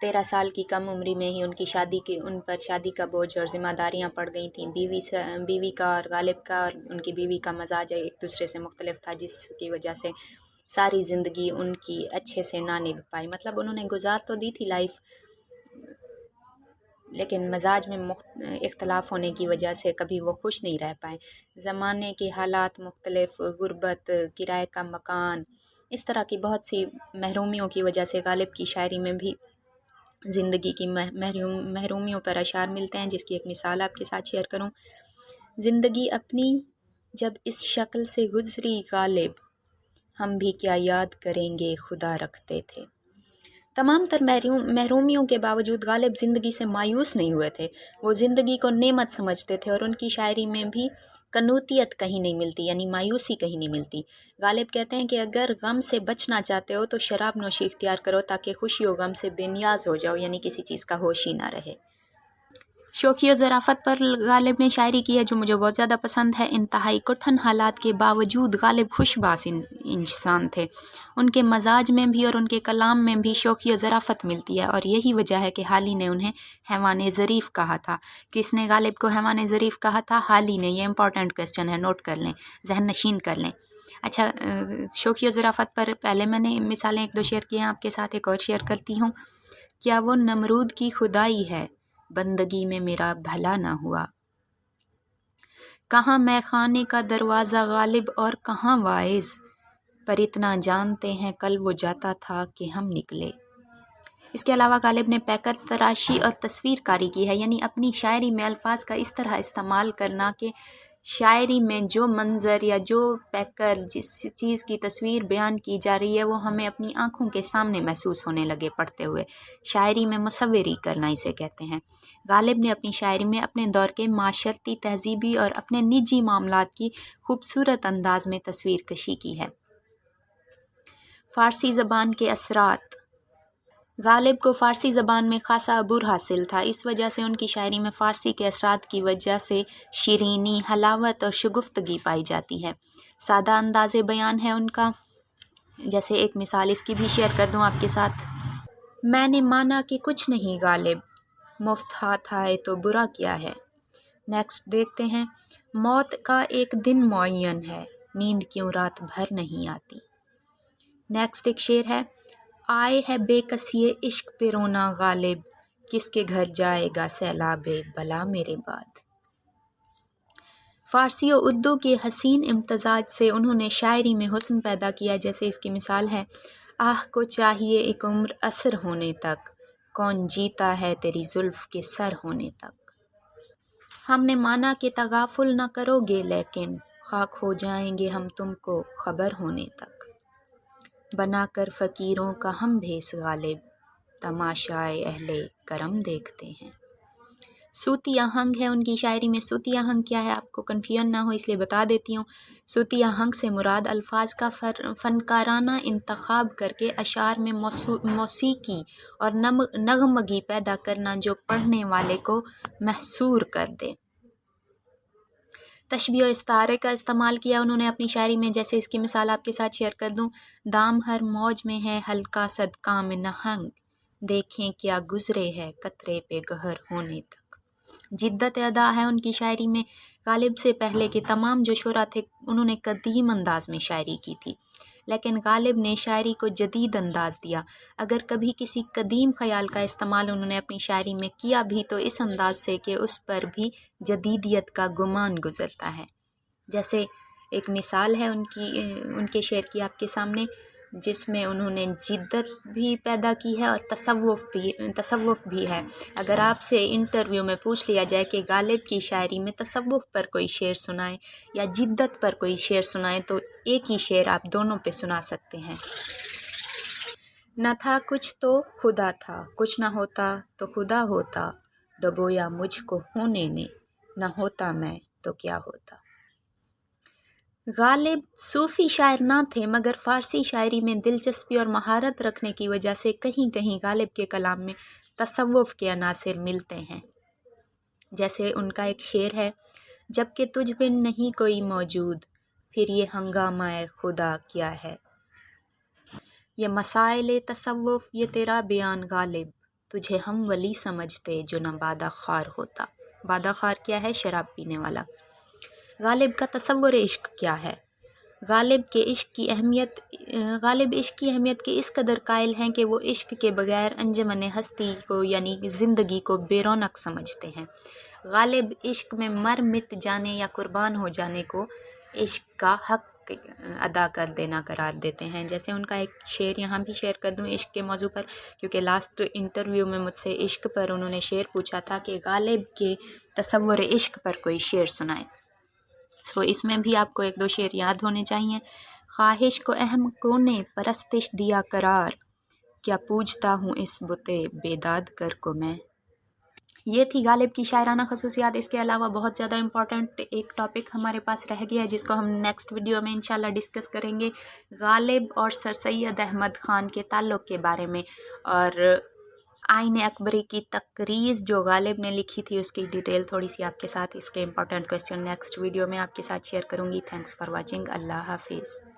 13 سال کی کم عمری میں ہی ان پر شادی کا بوجھ اور ذمہ داریاں پڑ گئی تھیں۔ بیوی کا اور غالب کا اور ان کی بیوی کا مزاج ایک دوسرے سے مختلف تھا، جس کی وجہ سے ساری زندگی ان کی اچھے سے نہ نبھ پائی۔ مطلب انہوں نے گزار تو دی تھی لائف، لیکن مزاج میں اختلاف ہونے کی وجہ سے کبھی وہ خوش نہیں رہ پائے۔ زمانے کے حالات مختلف، غربت، کرائے کا مکان، اس طرح کی بہت سی محرومیوں کی وجہ سے غالب کی شاعری میں بھی زندگی کی محرومیوں پر اشعار ملتے ہیں، جس کی ایک مثال آپ کے ساتھ شیئر کروں۔ زندگی اپنی جب اس شکل سے گزری غالب، ہم بھی کیا یاد کریں گے خدا رکھتے تھے۔ تمام تر محرومیوں کے باوجود غالب زندگی سے مایوس نہیں ہوئے تھے۔ وہ زندگی کو نعمت سمجھتے تھے اور ان کی شاعری میں بھی قنوطیت کہیں نہیں ملتی، یعنی مایوسی کہیں نہیں ملتی۔ غالب کہتے ہیں کہ اگر غم سے بچنا چاہتے ہو تو شراب نوشی اختیار کرو تاکہ خوشی و غم سے بے نیاز ہو جاؤ، یعنی کسی چیز کا ہوش ہی نہ رہے۔ شوخی و ظرافت پر غالب نے شاعری کی ہے جو مجھے بہت زیادہ پسند ہے۔ انتہائی کٹھن حالات کے باوجود غالب خوش باس انسان تھے۔ ان کے مزاج میں بھی اور ان کے کلام میں بھی شوخی و ظرافت ملتی ہے، اور یہی وجہ ہے کہ حالی نے انہیں حیوان ظریف کہا تھا۔ کس نے غالب کو حیوان ظریف کہا تھا؟ حالی نے۔ یہ امپورٹنٹ کویسچن ہے، نوٹ کر لیں، ذہن نشین کر لیں۔ اچھا، شوخی و ظرافت پر پہلے میں نے مثالیں ایک دو شیئر کی ہیں، آپ کے ساتھ ایک اور شیئر کرتی ہوں۔ کیا وہ نمرود کی خدائی ہے، بندگی میں میرا بھلا نہ ہوا۔ کہاں میں خانے کا دروازہ غالب اور کہاں واعظ، پر اتنا جانتے ہیں کل وہ جاتا تھا کہ ہم نکلے۔ اس کے علاوہ غالب نے پیکر تراشی اور تصویر کاری کی ہے، یعنی اپنی شاعری میں الفاظ کا اس طرح استعمال کرنا کہ شاعری میں جو منظر یا جو پیکر، جس چیز کی تصویر بیان کی جا رہی ہے، وہ ہمیں اپنی آنکھوں کے سامنے محسوس ہونے لگے پڑھتے ہوئے۔ شاعری میں مصوری کرنا اسے کہتے ہیں۔ غالب نے اپنی شاعری میں اپنے دور کے معاشرتی، تہذیبی اور اپنے نجی معاملات کی خوبصورت انداز میں تصویر کشی کی ہے۔ فارسی زبان کے اثرات۔ غالب کو فارسی زبان میں خاصا عبور حاصل تھا، اس وجہ سے ان کی شاعری میں فارسی کے اثرات کی وجہ سے شیرینی، حلاوت اور شگفتگی پائی جاتی ہے۔ سادہ انداز بیان ہے ان کا، جیسے ایک مثال اس کی بھی شیئر کر دوں آپ کے ساتھ۔ میں نے مانا کہ کچھ نہیں غالب، مفت ہاتھ آئے تو برا کیا ہے۔ نیکسٹ دیکھتے ہیں۔ موت کا ایک دن معین ہے، نیند کیوں رات بھر نہیں آتی۔ نیکسٹ ایک شعر ہے۔ آئے ہے بے کسی عشق پہ رونا غالب، کس کے گھر جائے گا سیلاب بلا میرے بعد۔ فارسی و اردو کے حسین امتزاج سے انہوں نے شاعری میں حسن پیدا کیا، جیسے اس کی مثال ہے۔ آہ کو چاہیے ایک عمر اسر ہونے تک، کون جیتا ہے تیری زلف کے سر ہونے تک۔ ہم نے مانا کہ تغافل نہ کرو گے لیکن، خاک ہو جائیں گے ہم تم کو خبر ہونے تک۔ بنا کر فقیروں کا ہم بھیس غالب، تماشائے اہل کرم دیکھتے ہیں۔ صوتی آہنگ ہے ان کی شاعری میں۔ صوتی آہنگ کیا ہے، آپ کو کنفیوژن نہ ہو اس لیے بتا دیتی ہوں۔ صوتی آہنگ سے مراد الفاظ کا فنکارانہ انتخاب کر کے اشعار میں موسیقی اور نغمگی پیدا کرنا جو پڑھنے والے کو محصور کر دے۔ تشبیہ و استعارے کا استعمال کیا انہوں نے اپنی شاعری میں، جیسے اس کی مثال آپ کے ساتھ شیئر کر دوں۔ دام ہر موج میں ہے ہلکا صد کام نہنگ، دیکھیں کیا گزرے ہے قطرے پہ گہر ہونے تک۔ جدت ادا ہے ان کی شاعری میں۔ غالب سے پہلے کے تمام جو شعراء تھے انہوں نے قدیم انداز میں شاعری کی تھی، لیکن غالب نے شاعری کو جدید انداز دیا۔ اگر کبھی کسی قدیم خیال کا استعمال انہوں نے اپنی شاعری میں کیا بھی تو اس انداز سے کہ اس پر بھی جدیدیت کا گمان گزرتا ہے۔ جیسے ایک مثال ہے ان کے شعر کی آپ کے سامنے، جس میں انہوں نے جدت بھی پیدا کی ہے اور تصوف بھی ہے۔ اگر آپ سے انٹرویو میں پوچھ لیا جائے کہ غالب کی شاعری میں تصوف پر کوئی شعر سنائیں یا جدت پر کوئی شعر سنائیں تو ایک ہی شعر آپ دونوں پہ سنا سکتے ہیں۔ نہ تھا کچھ تو خدا تھا، کچھ نہ ہوتا تو خدا ہوتا، ڈبویا مجھ کو ہونے نے، نہ ہوتا میں تو کیا ہوتا۔ غالب صوفی شاعر نہ تھے، مگر فارسی شاعری میں دلچسپی اور مہارت رکھنے کی وجہ سے کہیں کہیں غالب کے کلام میں تصوف کے عناصر ملتے ہیں۔ جیسے ان کا ایک شعر ہے۔ جب کہ تجھ بن نہیں کوئی موجود، پھر یہ ہنگامہ خدا کیا ہے۔ یہ مسائل تصوف یہ تیرا بیان غالب، تجھے ہم ولی سمجھتے جو نہ بادہ خار ہوتا۔ بادہ خار کیا ہے؟ شراب پینے والا۔ غالب کا تصور عشق کیا ہے؟ غالب عشق کی اہمیت کے اس قدر قائل ہیں کہ وہ عشق کے بغیر انجمن ہستی کو یعنی زندگی کو بے رونق سمجھتے ہیں۔ غالب عشق میں مر مٹ جانے یا قربان ہو جانے کو عشق کا حق ادا کر دینا قرار دیتے ہیں۔ جیسے ان کا ایک شعر یہاں بھی شیئر کر دوں عشق کے موضوع پر، کیونکہ لاسٹ انٹرویو میں مجھ سے عشق پر انہوں نے شعر پوچھا تھا کہ غالب کے تصور عشق پر کوئی شعر سنائے۔ اس میں بھی آپ کو ایک دو شعر یاد ہونے چاہیے۔ خواہش کو اہم کونے پرستش دیا قرار، کیا پوجتا ہوں اس بتے بیداد کر کو میں۔ یہ تھی غالب کی شاعرانہ خصوصیات۔ اس کے علاوہ بہت زیادہ امپورٹنٹ ایک ٹاپک ہمارے پاس رہ گیا ہے جس کو ہم نیکسٹ ویڈیو میں انشاءاللہ ڈسکس کریں گے، غالب اور سر سید احمد خان کے تعلق کے بارے میں، اور آئین اکبری کی تقریض جو غالب نے لکھی تھی اس کی ڈیٹیل تھوڑی سی آپ کے ساتھ، اس کے امپورٹنٹ کویسچن نیکسٹ ویڈیو میں آپ کے ساتھ شیئر کروں گی۔ Thanks for watching. اللہ حافظ۔